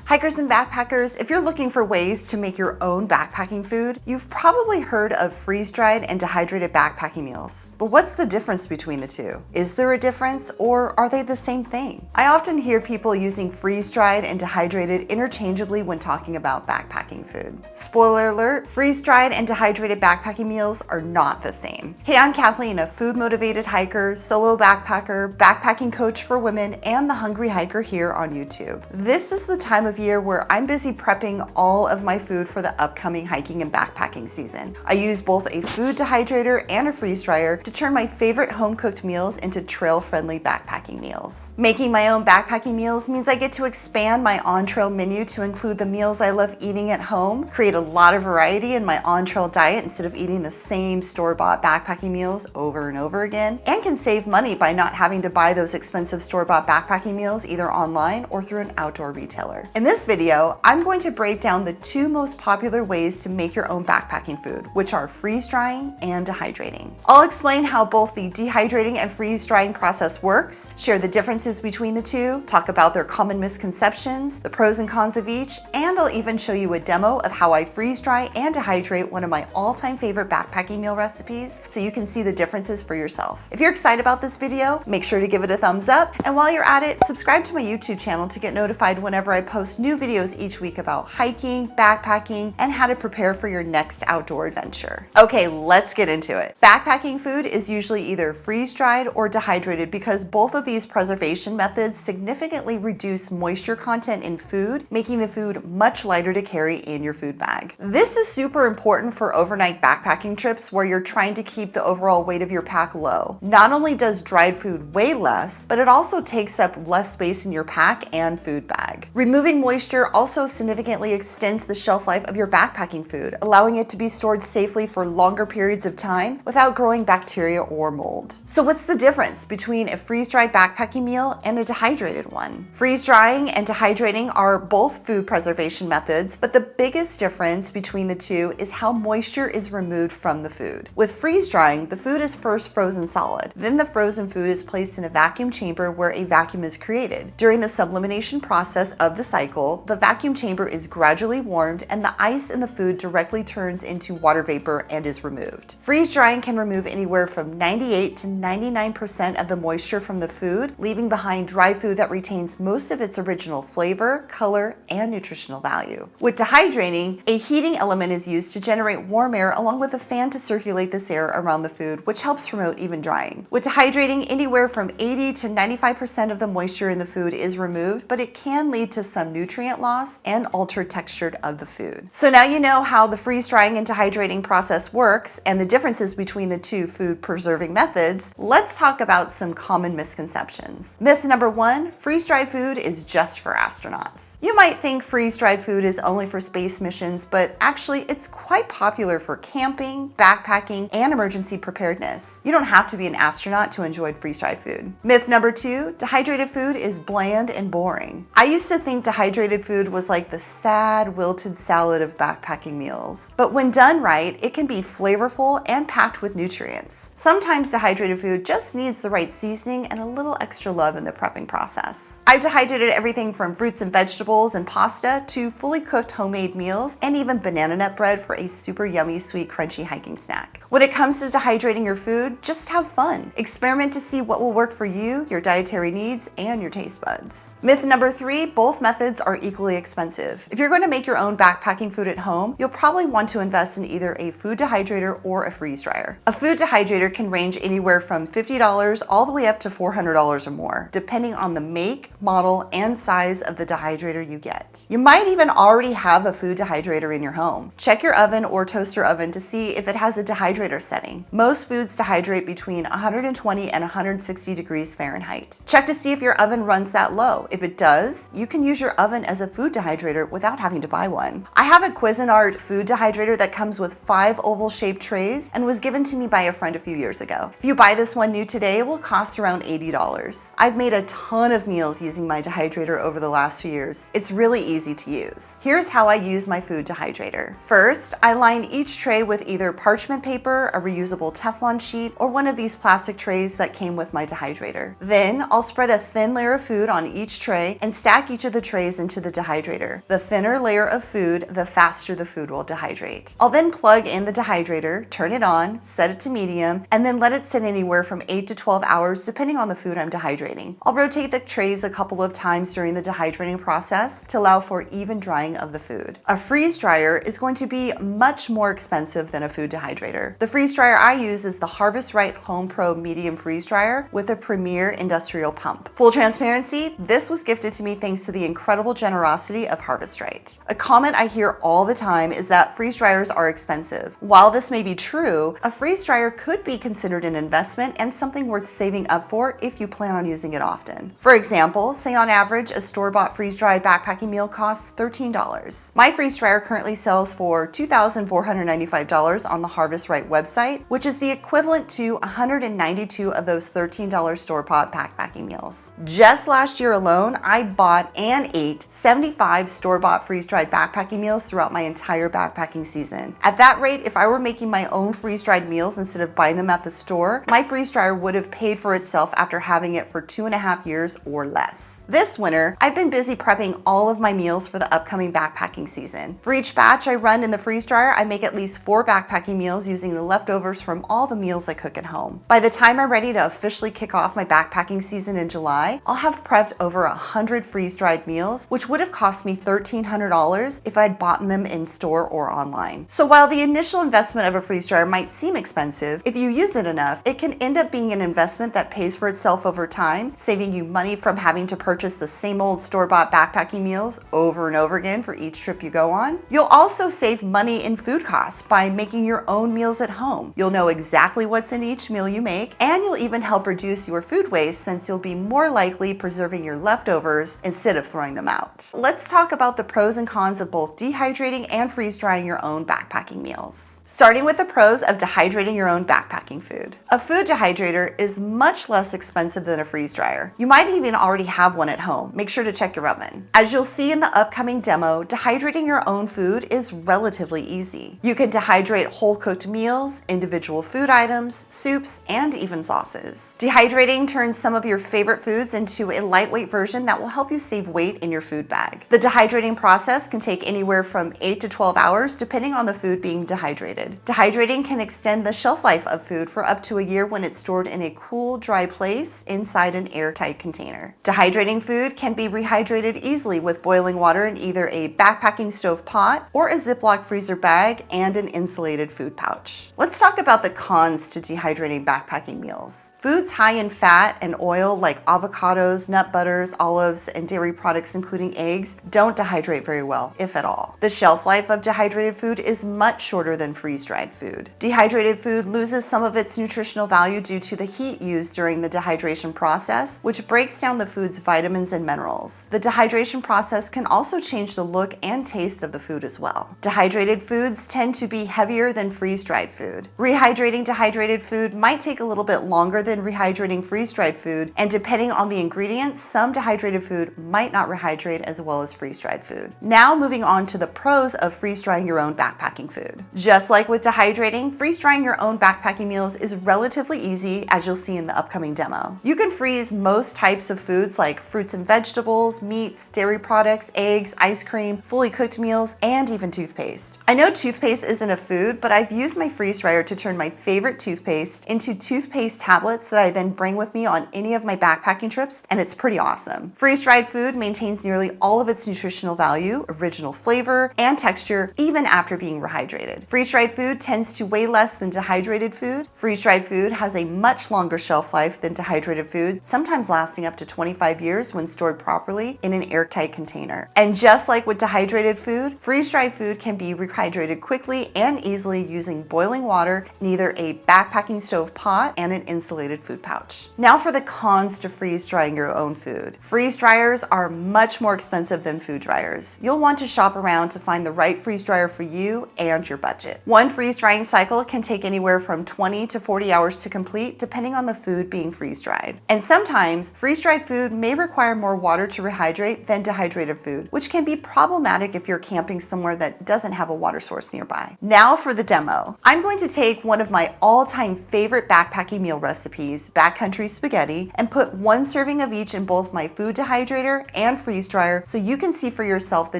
Hikers and backpackers, if you're looking for ways to make your own backpacking food, you've probably heard of freeze-dried and dehydrated backpacking meals. But what's the difference between the two? Is there a difference, or are they the same thing? I often hear people using freeze-dried and dehydrated interchangeably when talking about backpacking food. Spoiler alert, freeze-dried and dehydrated backpacking meals are not the same. Hey, I'm Kathleen, a food-motivated hiker, solo backpacker, backpacking coach for women, and the hungry hiker here on YouTube. This is the time of year where I'm busy prepping all of my food for the upcoming hiking and backpacking season. I use both a food dehydrator and a freeze dryer to turn my favorite home-cooked meals into trail-friendly backpacking meals. Making my own backpacking meals means I get to expand my on-trail menu to include the meals I love eating at home, create a lot of variety in my on-trail diet instead of eating the same store-bought backpacking meals over and over again, and can save money by not having to buy those expensive store-bought backpacking meals either online or through an outdoor retailer. In this video, I'm going to break down the two most popular ways to make your own backpacking food, which are freeze drying and dehydrating. I'll explain how both the dehydrating and freeze drying process works, share the differences between the two, talk about their common misconceptions, the pros and cons of each, and I'll even show you a demo of how I freeze dry and dehydrate one of my all-time favorite backpacking meal recipes so you can see the differences for yourself. If you're excited about this video, make sure to give it a thumbs up, and while you're at it, subscribe to my YouTube channel to get notified whenever I post new videos each week about hiking, backpacking, and how to prepare for your next outdoor adventure. Okay, let's get into it. Backpacking food is usually either freeze-dried or dehydrated because both of these preservation methods significantly reduce moisture content in food, making the food much lighter to carry in your food bag. This is super important for overnight backpacking trips where you're trying to keep the overall weight of your pack low. Not only does dried food weigh less, but it also takes up less space in your pack and food bag. Removing moisture also significantly extends the shelf life of your backpacking food, allowing it to be stored safely for longer periods of time without growing bacteria or mold. So what's the difference between a freeze-dried backpacking meal and a dehydrated one? Freeze-drying and dehydrating are both food preservation methods, but the biggest difference between the two is how moisture is removed from the food. With freeze-drying, the food is first frozen solid. Then the frozen food is placed in a vacuum chamber where a vacuum is created. During the sublimation process of the cycle, the vacuum chamber is gradually warmed and the ice in the food directly turns into water vapor and is removed. Freeze drying can remove anywhere from 98 to 99% of the moisture from the food, leaving behind dry food that retains most of its original flavor, color, and nutritional value. With dehydrating, a heating element is used to generate warm air along with a fan to circulate this air around the food, which helps promote even drying. With dehydrating, anywhere from 80 to 95% of the moisture in the food is removed, but it can lead to some nutrient loss and altered texture of the food. So now you know how the freeze drying and dehydrating process works and the differences between the two food preserving methods. Let's talk about some common misconceptions. Myth number one, freeze-dried food is just for astronauts. You might think freeze-dried food is only for space missions, but actually it's quite popular for camping, backpacking, and emergency preparedness. You don't have to be an astronaut to enjoy freeze-dried food. Myth number two, dehydrated food is bland and boring. I used to think dehydrated food was like the sad, wilted salad of backpacking meals. But when done right, it can be flavorful and packed with nutrients. Sometimes dehydrated food just needs the right seasoning and a little extra love in the prepping process. I've dehydrated everything from fruits and vegetables and pasta to fully cooked homemade meals and even banana nut bread for a super yummy, sweet, crunchy hiking snack. When it comes to dehydrating your food, just have fun. Experiment to see what will work for you, your dietary needs, and your taste buds. Myth number three, both methods are equally expensive. If you're going to make your own backpacking food at home, you'll probably want to invest in either a food dehydrator or a freeze dryer. A food dehydrator can range anywhere from $50 all the way up to $400 or more, depending on the make, model, and size of the dehydrator you get. You might even already have a food dehydrator in your home. Check your oven or toaster oven to see if it has a dehydrator setting. Most foods dehydrate between 120 and 160 degrees Fahrenheit. Check to see if your oven runs that low. If it does, you can use your oven as a food dehydrator without having to buy one. I have a Cuisinart food dehydrator that comes with 5 oval-shaped trays and was given to me by a friend a few years ago. If you buy this one new today, it will cost around $80. I've made a ton of meals using my dehydrator over the last few years. It's really easy to use. Here's how I use my food dehydrator. First, I line each tray with either parchment paper, a reusable Teflon sheet, or one of these plastic trays that came with my dehydrator. Then I'll spread a thin layer of food on each tray and stack each of the trays trays into the dehydrator. The thinner layer of food, the faster the food will dehydrate. I'll then plug in the dehydrator, turn it on, set it to medium, and then let it sit anywhere from 8 to 12 hours depending on the food I'm dehydrating. I'll rotate the trays a couple of times during the dehydrating process to allow for even drying of the food. A freeze dryer is going to be much more expensive than a food dehydrator. The freeze dryer I use is the Harvest Right Home Pro Medium Freeze Dryer with a Premier industrial pump. Full transparency, this was gifted to me thanks to the incredible generosity of Harvest Right. A comment I hear all the time is that freeze dryers are expensive. While this may be true, a freeze dryer could be considered an investment and something worth saving up for if you plan on using it often. For example, say on average a store-bought freeze-dried backpacking meal costs $13. My freeze dryer currently sells for $2,495 on the Harvest Right website, which is the equivalent to 192 of those $13 store-bought backpacking meals. Just last year alone, I bought and ate 75 store-bought freeze-dried backpacking meals throughout my entire backpacking season. At that rate, if I were making my own freeze-dried meals instead of buying them at the store, my freeze dryer would have paid for itself after having it for 2.5 years or less. This winter, I've been busy prepping all of my meals for the upcoming backpacking season. For each batch I run in the freeze dryer, I make at least 4 backpacking meals using the leftovers from all the meals I cook at home. By the time I'm ready to officially kick off my backpacking season in July, I'll have prepped over 100 freeze-dried meals, which would have cost me $1,300 if I'd bought them in store or online. So while the initial investment of a freeze dryer might seem expensive, if you use it enough, it can end up being an investment that pays for itself over time, saving you money from having to purchase the same old store-bought backpacking meals over and over again for each trip you go on. You'll also save money in food costs by making your own meals at home. You'll know exactly what's in each meal you make, and you'll even help reduce your food waste since you'll be more likely preserving your leftovers instead of throwing them out. Let's talk about the pros and cons of both dehydrating and freeze drying your own backpacking meals. Starting with the pros of dehydrating your own backpacking food. A food dehydrator is much less expensive than a freeze dryer. You might even already have one at home. Make sure to check your oven. As you'll see in the upcoming demo, dehydrating your own food is relatively easy. You can dehydrate whole cooked meals, individual food items, soups, and even sauces. Dehydrating turns some of your favorite foods into a lightweight version that will help you save weight in your food bag. The dehydrating process can take anywhere from 8 to 12 hours depending on the food being dehydrated. Dehydrating can extend the shelf life of food for up to a year when it's stored in a cool, dry place inside an airtight container. Dehydrating food can be rehydrated easily with boiling water in either a backpacking stove pot or a Ziploc freezer bag and an insulated food pouch. Let's talk about the cons to dehydrating backpacking meals. Foods high in fat and oil like avocados, nut butters, olives, and dairy products including eggs don't dehydrate very well, if at all. The shelf life of dehydrated food is much shorter than freeze-dried food. Dehydrated food loses some of its nutritional value due to the heat used during the dehydration process, which breaks down the food's vitamins and minerals. The dehydration process can also change the look and taste of the food as well. Dehydrated foods tend to be heavier than freeze-dried food. Rehydrating dehydrated food might take a little bit longer than rehydrating freeze-dried food, and depending on the ingredients, some dehydrated food might not rehydrate as well as freeze-dried food. Now moving on to the pros of freeze-drying your own backpacking food. Just like with dehydrating, freeze-drying your own backpacking meals is relatively easy, as you'll see in the upcoming demo. You can freeze most types of foods like fruits and vegetables, meats, dairy products, eggs, ice cream, fully cooked meals, and even toothpaste. I know toothpaste isn't a food, but I've used my freeze dryer to turn my favorite toothpaste into toothpaste tablets that I then bring with me on any of my backpacking trips, and it's pretty awesome. Freeze-dried food maintains nearly all of its nutritional value, original flavor, and texture even after being rehydrated. Freeze-dried food tends to weigh less than dehydrated food. Freeze-dried food has a much longer shelf life than dehydrated food, sometimes lasting up to 25 years when stored properly in an airtight container. And just like with dehydrated food, freeze-dried food can be rehydrated quickly and easily using boiling water in either a backpacking stove pot and an insulated food pouch. Now for the cons to freeze-drying your own food. Freeze dryers are much more expensive than food dryers. You'll want to shop around to find the right freeze dryer for you and your budget. One freeze drying cycle can take anywhere from 20 to 40 hours to complete depending on the food being freeze dried. And sometimes freeze-dried food may require more water to rehydrate than dehydrated food, which can be problematic if you're camping somewhere that doesn't have a water source nearby. Now for the demo. I'm going to take one of my all-time favorite backpacking meal recipes, backcountry spaghetti, and put 1 serving of each in both my food dehydrator and freeze dryer so you can see for yourself the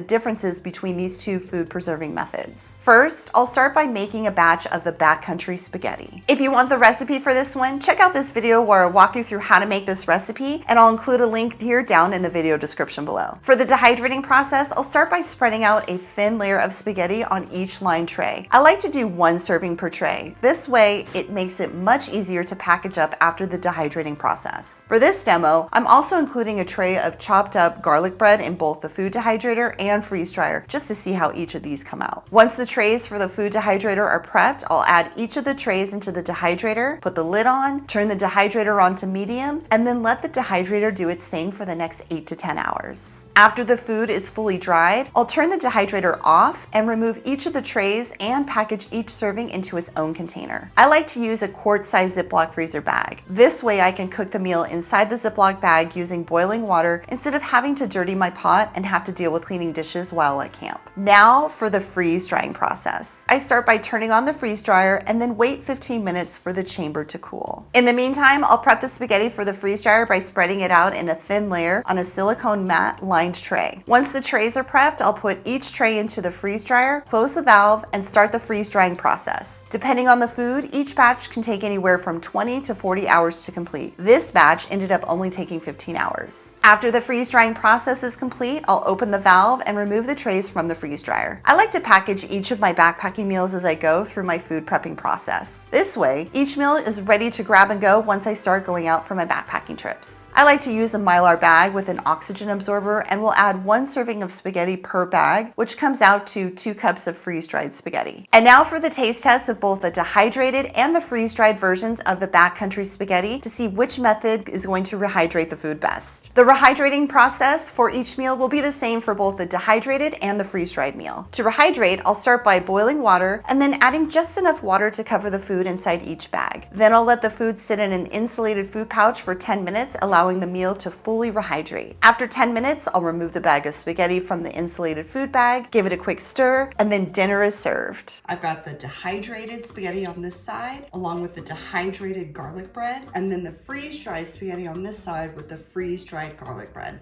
differences between these two food preserving methods. First, I'll start by making a batch of the backcountry spaghetti. If you want the recipe for this one, check out this video where I walk you through how to make this recipe, and I'll include a link here down in the video description below. For the dehydrating process, I'll start by spreading out a thin layer of spaghetti on each lined tray. I like to do 1 serving per tray. This way, it makes it much easier to package up after the dehydrating process. For this demo, I'm also including a tray of chopped up garlic bread in both the food dehydrator and freeze dryer, just to see how each of these come out. Once the trays for the food dehydrator are prepped, I'll add each of the trays into the dehydrator, put the lid on, turn the dehydrator on to medium, and then let the dehydrator do its thing for the next 8 to 10 hours. After the food is fully dried, I'll turn the dehydrator off and remove each of the trays and package each serving into its own container. I like to use a quart-sized Ziploc freezer bag. This way I can cook the meal inside the Ziploc bag using boiling water instead of having to dirty my pot and have to deal with cleaning dishes while at camp. Now for the freeze drying process. I start by turning on the freeze dryer and then wait 15 minutes for the chamber to cool. In the meantime, I'll prep the spaghetti for the freeze dryer by spreading it out in a thin layer on a silicone mat lined tray. Once the trays are prepped, I'll put each tray into the freeze dryer, close the valve, and start the freeze drying process. Depending on the food, each batch can take anywhere from 20 to 40 hours to complete. This batch ended up only taking 15 hours. After the freeze drying process is complete, I'll open the valve and remove the trays from the freeze dryer. I like to package each of my backpacking meals as I go through my food prepping process. This way, each meal is ready to grab and go once I start going out for my backpacking trips. I like to use a Mylar bag with an oxygen absorber and will add 1 serving of spaghetti per bag, which comes out to 2 cups of freeze-dried spaghetti. And now for the taste test of both the dehydrated and the freeze-dried versions of the backcountry spaghetti to see which method is going to rehydrate the food best. The rehydrating process for each meal will be the same for both the dehydrated and the freeze-dried meal. To rehydrate, I'll start by boiling water and then adding just enough water to cover the food inside each bag. Then I'll let the food sit in an insulated food pouch for 10 minutes, allowing the meal to fully rehydrate. After 10 minutes, I'll remove the bag of spaghetti from the insulated food bag, give it a quick stir, and then dinner is served. I've got the dehydrated spaghetti on this side, along with the dehydrated garlic bread, and then the freeze-dried spaghetti on this side with the freeze-dried garlic bread.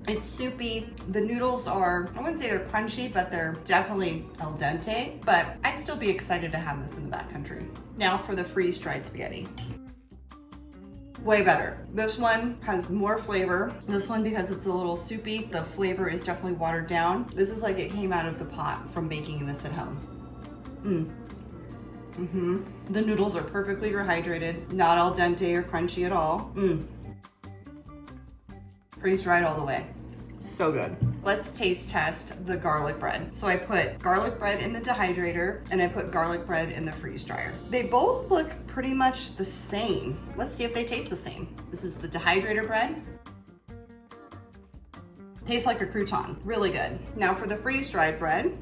It's soupy. The noodles are, I wouldn't say they're crunchy, but they're definitely al dente, but I'd still be excited to have this in the backcountry. Now for the freeze-dried spaghetti. Way better. This one has more flavor. This one, because it's a little soupy, the flavor is definitely watered down. This is like it came out of the pot from making this at home. The noodles are perfectly rehydrated, not al dente or crunchy at all. Freeze-dried all the way. So good. Let's taste test the garlic bread. So I put garlic bread in the dehydrator and I put garlic bread in the freeze dryer. They both look pretty much the same. Let's see if they taste the same. This is the dehydrator bread. Tastes like a crouton, really good. Now for the freeze-dried bread.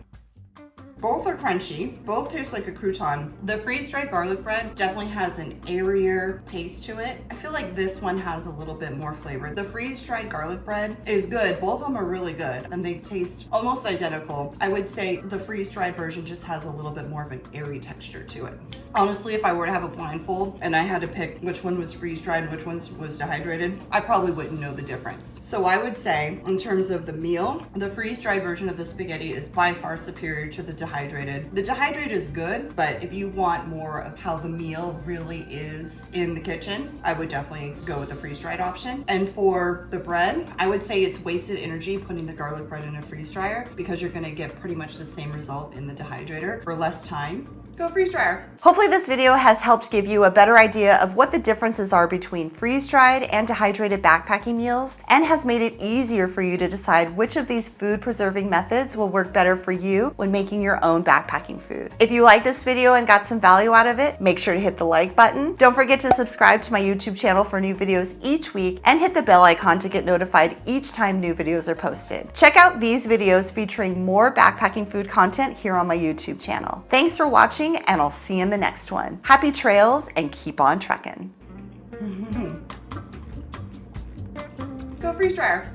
Both are crunchy, both taste like a crouton. The freeze-dried garlic bread definitely has an airier taste to it. I feel like this one has a little bit more flavor. The freeze-dried garlic bread is good. Both of them are really good and they taste almost identical. I would say the freeze-dried version just has a little bit more of an airy texture to it. Honestly, if I were to have a blindfold and I had to pick which one was freeze-dried and which one was dehydrated, I probably wouldn't know the difference. So I would say, in terms of the meal, the freeze-dried version of the spaghetti is by far superior to the dehydrated. The dehydrated is good, but if you want more of how the meal really is in the kitchen, I would definitely go with the freeze-dried option. And for the bread, I would say it's wasted energy putting the garlic bread in a freeze dryer because you're gonna get pretty much the same result in the dehydrator for less time. Go freeze dryer. Hopefully this video has helped give you a better idea of what the differences are between freeze-dried and dehydrated backpacking meals, and has made it easier for you to decide which of these food preserving methods will work better for you when making your own backpacking food. If you like this video and got some value out of it, make sure to hit the like button. Don't forget to subscribe to my YouTube channel for new videos each week, and hit the bell icon to get notified each time new videos are posted. Check out these videos featuring more backpacking food content here on my YouTube channel. Thanks for watching, and I'll see you in the next one. Happy trails and keep on trekking. Go freeze dryer.